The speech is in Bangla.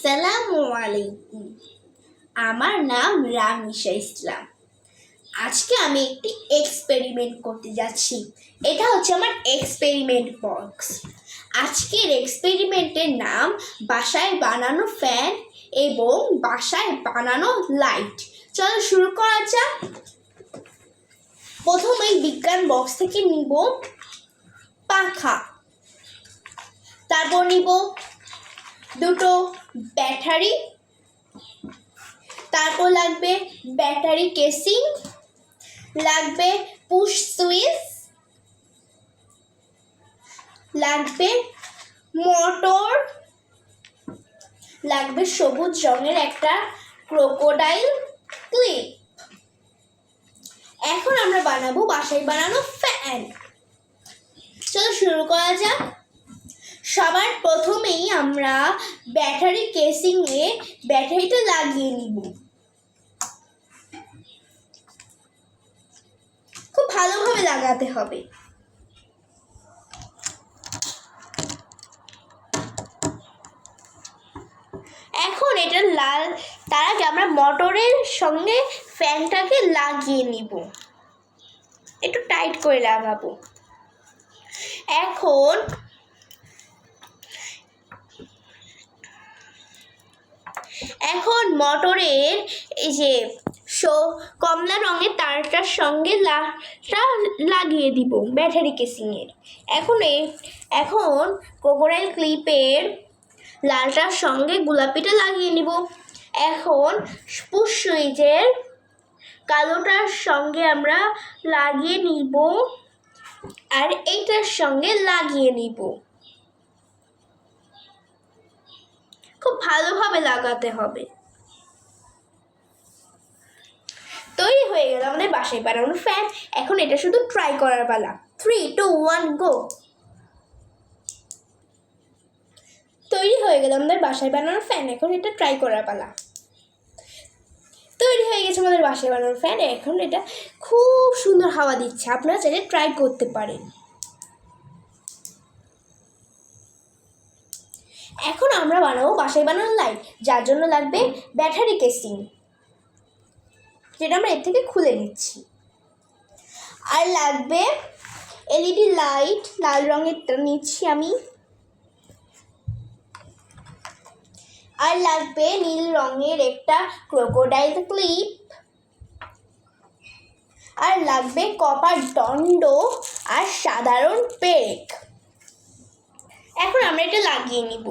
আসসালামু আলাইকুম। আমার নাম রামিশা ইসলাম। আজকে আমি একটি এক্সপেরিমেন্ট করতে যাচ্ছি। এটা হচ্ছে আমার এক্সপেরিমেন্ট বক্স। আজকের এক্সপেরিমেন্টের নাম বাসায় বানানো ফ্যান এবং বাসায় বানানো লাইট। চলো শুরু করা যাক। প্রথমেই বিজ্ঞান বক্স থেকে নিব পাখা, তারপর নিব দুটো ব্যাটারি, তারপর লাগবে ব্যাটারি কেসিং, লাগবে পুশ সুইচ, লাগবে মোটর, লাগবে সবুজ রঙের একটা ক্রোকোডাইল ক্লিপ। এখন আমরা বানাবো বাসায় বানানো ফ্যান। চলো শুরু করা যাক। সবার প্রথমেই আমরা ব্যাটারি কেসিংয়ে ব্যাটারিটা লাগিয়ে নিব। খুব ভালোভাবে লাগাতে হবে। এখন এটা লাল, তার আগে আমরা মোটরের সঙ্গে ফ্যানটাকে লাগিয়ে নিব। একটু টাইট করে লাগাবো। এখন মোটরের এই যে কমলা রঙের তারটার সঙ্গে লাগিয়ে দিব ব্যাটারি কেসিংয়ের। এখন ক্রোকোডাইল ক্লিপের লালটার সঙ্গে গোলাপিটা লাগিয়ে নিব। এখন পুশ সুইচের কালোটার সঙ্গে আমরা লাগিয়ে নিব আর এইটার সঙ্গে লাগিয়ে নিব। খুব ভালোভাবে লাগাতে হবে। তৈরি হয়ে গেল আমাদের বাসায় বানানো ফ্যান। এখন এটা শুধু ট্রাই করার পালা। 3, 2, 1 গো। তৈরি হয়ে গেল আমাদের বাসায় বানানো ফ্যান। এখন এটা ট্রাই করার পালা। তৈরি হয়ে গেছে আমাদের বাসায় বানানো ফ্যান। এখন এটা খুব সুন্দর হাওয়া দিচ্ছে। আপনারা চাইলে ট্রাই করতে পারেন। এখন আমরা বানাবো বাসায় বানানো লাইট, যার জন্য লাগবে ব্যাটারি কেসিং, যেটা আমরা এর থেকে খুলে নিচ্ছি। আর লাগবে এলইডি লাইট, লাল রঙেরটা নিচ্ছি আমি। আর লাগবে নীল রঙের একটা ক্রোকোডাইল ক্লিপ। আর লাগবে কপার দণ্ড আর সাধারণ পেরেক। এখন আমরা এটা লাগিয়ে নিব।